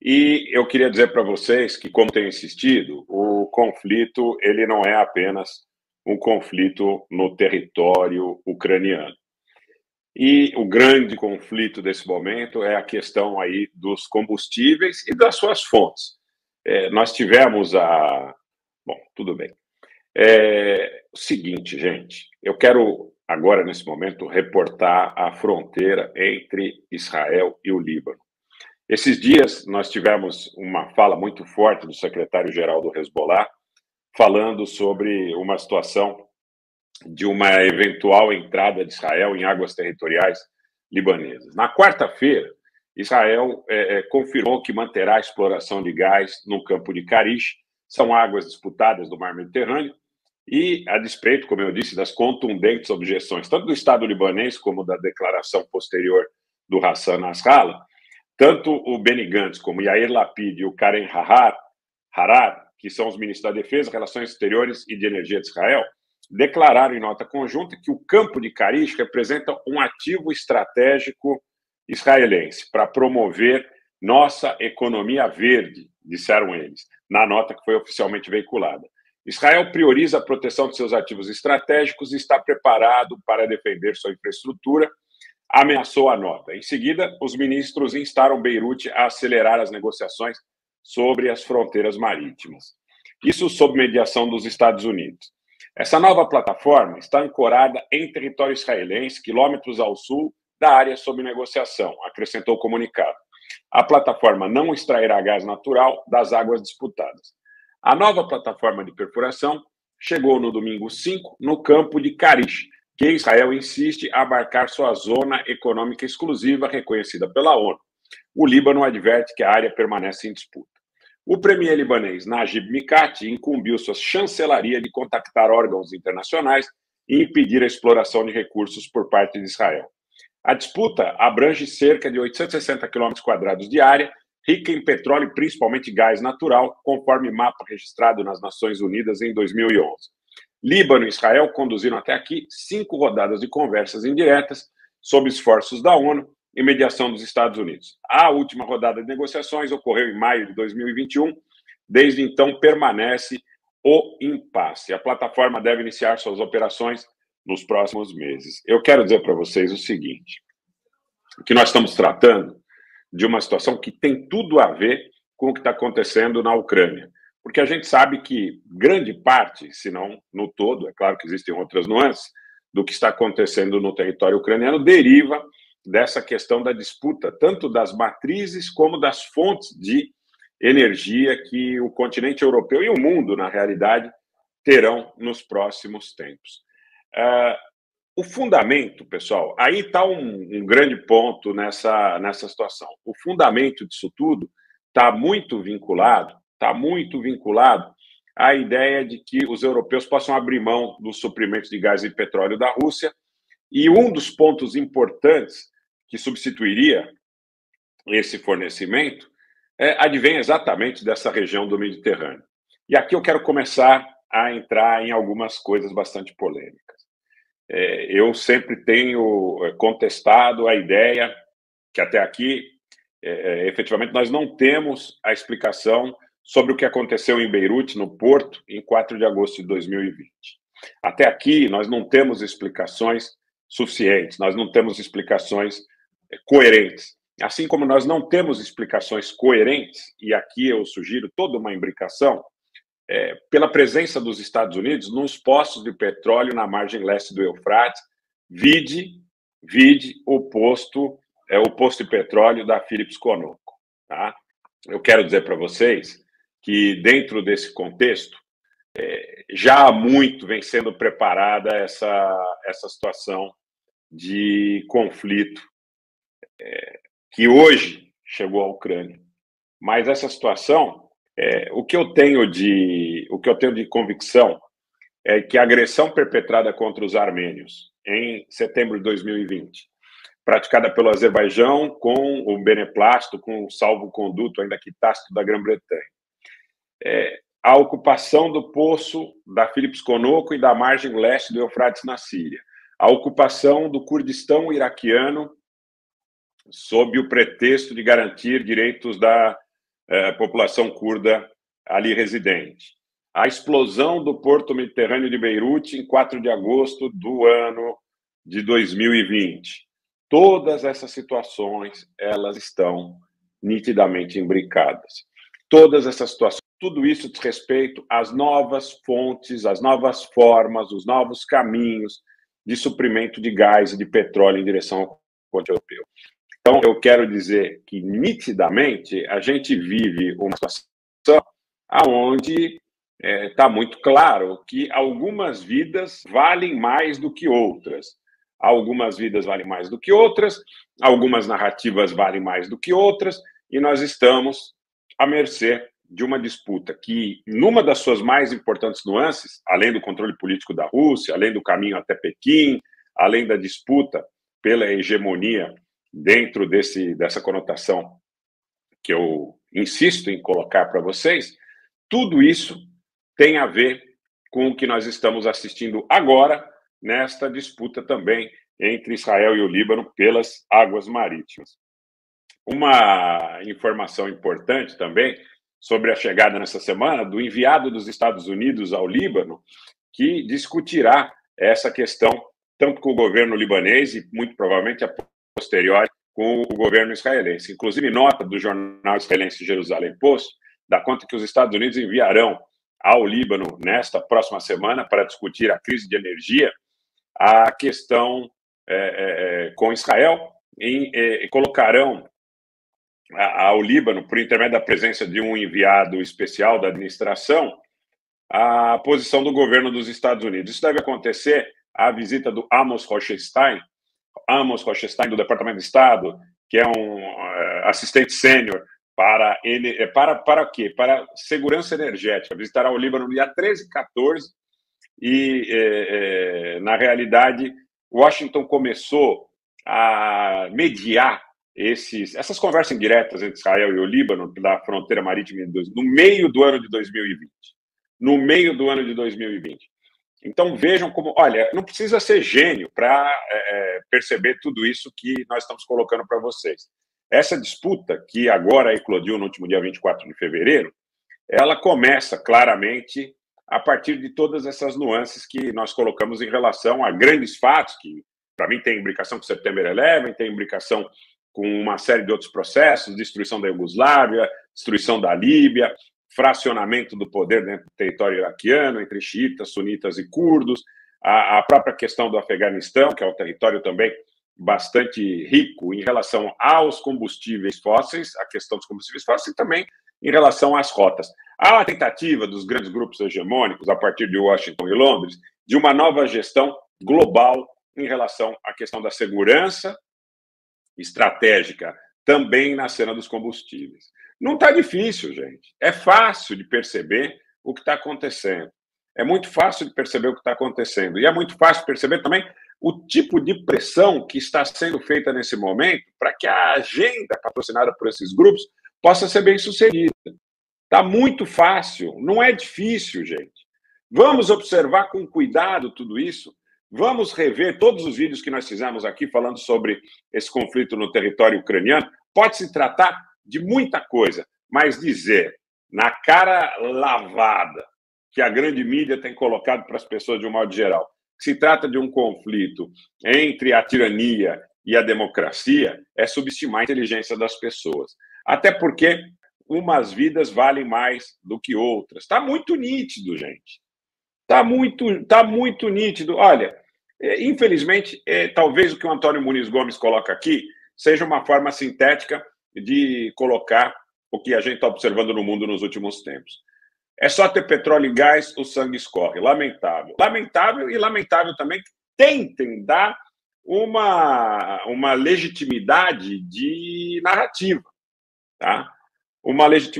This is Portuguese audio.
E eu queria dizer para vocês que, como tenho insistido, o conflito ele não é apenas um conflito no território ucraniano. E o grande conflito desse momento é a questão aí dos combustíveis e das suas fontes. Nós tivemos a... Bom, tudo bem. O seguinte, gente, eu quero agora, nesse momento, reportar a fronteira entre Israel e o Líbano. Esses dias nós tivemos uma fala muito forte do secretário-geral do Hezbollah, falando sobre uma situação de uma eventual entrada de Israel em águas territoriais libanesas. Na quarta-feira, Israel confirmou que manterá a exploração de gás no campo de Karish, são águas disputadas do Mar Mediterrâneo, e, a despeito, como eu disse, das contundentes objeções, tanto do Estado libanês como da declaração posterior do Hassan Nasrallah, tanto o Benny Gantz como Yair Lapid e o Karen Harar, que são os ministros da Defesa, Relações Exteriores e de Energia de Israel, declararam em nota conjunta que o campo de Karish representa um ativo estratégico israelense para promover nossa economia verde, disseram eles, na nota que foi oficialmente veiculada. Israel prioriza a proteção de seus ativos estratégicos e está preparado para defender sua infraestrutura, ameaçou a nota. Em seguida, os ministros instaram Beirute a acelerar as negociações sobre as fronteiras marítimas. Isso sob mediação dos Estados Unidos. Essa nova plataforma está ancorada em território israelense, quilômetros ao sul da área sob negociação, acrescentou o comunicado. A plataforma não extrairá gás natural das águas disputadas. A nova plataforma de perfuração chegou no domingo 5 no campo de Karish, que Israel insiste a abarcar sua zona econômica exclusiva reconhecida pela ONU. O Líbano adverte que a área permanece em disputa. O premier libanês Najib Mikati incumbiu sua chancelaria de contactar órgãos internacionais e impedir a exploração de recursos por parte de Israel. A disputa abrange cerca de 860 km² de área, rica em petróleo e principalmente gás natural, conforme mapa registrado nas Nações Unidas em 2011. Líbano e Israel conduziram até aqui 5 rodadas de conversas indiretas, sob esforços da ONU e mediação dos Estados Unidos. A última rodada de negociações ocorreu em maio de 2021. Desde então, permanece o impasse. A plataforma deve iniciar suas operações nos próximos meses. Eu quero dizer para vocês o seguinte, que nós estamos tratando de uma situação que tem tudo a ver com o que está acontecendo na Ucrânia. Porque a gente sabe que grande parte, se não no todo, é claro que existem outras nuances, do que está acontecendo no território ucraniano deriva dessa questão da disputa, tanto das matrizes como das fontes de energia que o continente europeu e o mundo, na realidade, terão nos próximos tempos. O fundamento, pessoal, aí está um grande ponto nessa situação. O fundamento disso tudo está muito vinculado à ideia de que os europeus possam abrir mão dos suprimentos de gás e petróleo da Rússia, e um dos pontos importantes que substituiria esse fornecimento advém exatamente dessa região do Mediterrâneo. E aqui eu quero começar a entrar em algumas coisas bastante polêmicas. Eu sempre tenho contestado a ideia que até aqui, efetivamente, nós não temos a explicação sobre o que aconteceu em Beirute, no Porto, em 4 de agosto de 2020. Até aqui, nós não temos explicações suficientes, nós não temos explicações coerentes. Assim como nós não temos explicações coerentes, e aqui eu sugiro toda uma imbricação, pela presença dos Estados Unidos nos postos de petróleo na margem leste do Eufrates, vide o posto de petróleo da Phillips Conoco. Tá? Eu quero dizer para vocês que, dentro desse contexto, já há muito vem sendo preparada essa situação de conflito que hoje chegou à Ucrânia. Mas essa situação, o que eu tenho de convicção é que a agressão perpetrada contra os armênios em setembro de 2020, praticada pelo Azerbaijão com o beneplácito, com o salvo-conduto ainda que tácito da Grã-Bretanha, a ocupação do poço da Phillips Conoco e da margem leste do Eufrates na Síria, a ocupação do Kurdistão iraquiano sob o pretexto de garantir direitos população curda ali residente. A explosão do Porto Mediterrâneo de Beirute em 4 de agosto do ano de 2020. Todas essas situações, elas estão nitidamente imbricadas. Todas essas situações, tudo isso diz respeito às novas fontes, às novas formas, os novos caminhos de suprimento de gás e de petróleo em direção ao continente europeu. Então, eu quero dizer que, nitidamente, a gente vive uma situação onde está muito claro que algumas vidas valem mais do que outras. Algumas vidas valem mais do que outras, algumas narrativas valem mais do que outras, e nós estamos à mercê de uma disputa que, numa das suas mais importantes nuances, além do controle político da Rússia, além do caminho até Pequim, além da disputa pela hegemonia dentro dessa conotação que eu insisto em colocar para vocês, tudo isso tem a ver com o que nós estamos assistindo agora nesta disputa também entre Israel e o Líbano pelas águas marítimas. Uma informação importante também sobre a chegada nessa semana do enviado dos Estados Unidos ao Líbano, que discutirá essa questão tanto com o governo libanês e, muito provavelmente, a posteriori, com o governo israelense. Inclusive, nota do jornal israelense Jerusalém Post dá conta que os Estados Unidos enviarão ao Líbano, nesta próxima semana, para discutir a crise de energia, a questão com Israel, e colocarão ao Líbano, por intermédio da presença de um enviado especial da administração, a posição do governo dos Estados Unidos. Isso deve acontecer à visita do Amos Hochstein do Departamento de Estado, que é um assistente sênior para quê? Para segurança energética. Visitará o Líbano no dia 13 e 14, e, na realidade, Washington começou a mediar essas conversas indiretas entre Israel e o Líbano, da fronteira marítima, no meio do ano de 2020. No meio do ano de 2020. Então, vejam como... Olha, não precisa ser gênio para perceber tudo isso que nós estamos colocando para vocês. Essa disputa, que agora eclodiu no último dia 24 de fevereiro, ela começa claramente a partir de todas essas nuances que nós colocamos em relação a grandes fatos, que, para mim, tem imbricação com o September 11, tem imbricação com uma série de outros processos, destruição da Iugoslávia, destruição da Líbia, fracionamento do poder dentro do território iraquiano, entre xiitas, sunitas e curdos, a própria questão do Afeganistão, que é um território também bastante rico em relação aos combustíveis fósseis, a questão dos combustíveis fósseis, e também em relação às rotas. Há a tentativa dos grandes grupos hegemônicos, a partir de Washington e Londres, de uma nova gestão global em relação à questão da segurança estratégica, também na cena dos combustíveis. Não está difícil, gente. É fácil de perceber o que está acontecendo. É muito fácil de perceber o que está acontecendo. E é muito fácil perceber também o tipo de pressão que está sendo feita nesse momento para que a agenda patrocinada por esses grupos possa ser bem sucedida. Está muito fácil, não é difícil, gente. Vamos observar com cuidado tudo isso. Vamos rever todos os vídeos que nós fizemos aqui falando sobre esse conflito no território ucraniano. Pode se tratar de muita coisa, mas dizer na cara lavada que a grande mídia tem colocado para as pessoas de um modo geral, que se trata de um conflito entre a tirania e a democracia, é subestimar a inteligência das pessoas. Até porque umas vidas valem mais do que outras. Está muito nítido, gente. Está muito nítido. Olha, infelizmente, talvez o que o Antônio Muniz Gomes coloca aqui seja uma forma sintética de colocar o que a gente está observando no mundo nos últimos tempos. É só ter petróleo e gás, o sangue escorre. Lamentável. Lamentável e lamentável também que tentem dar uma legitimidade de narrativa. Tá? Uma legitimidade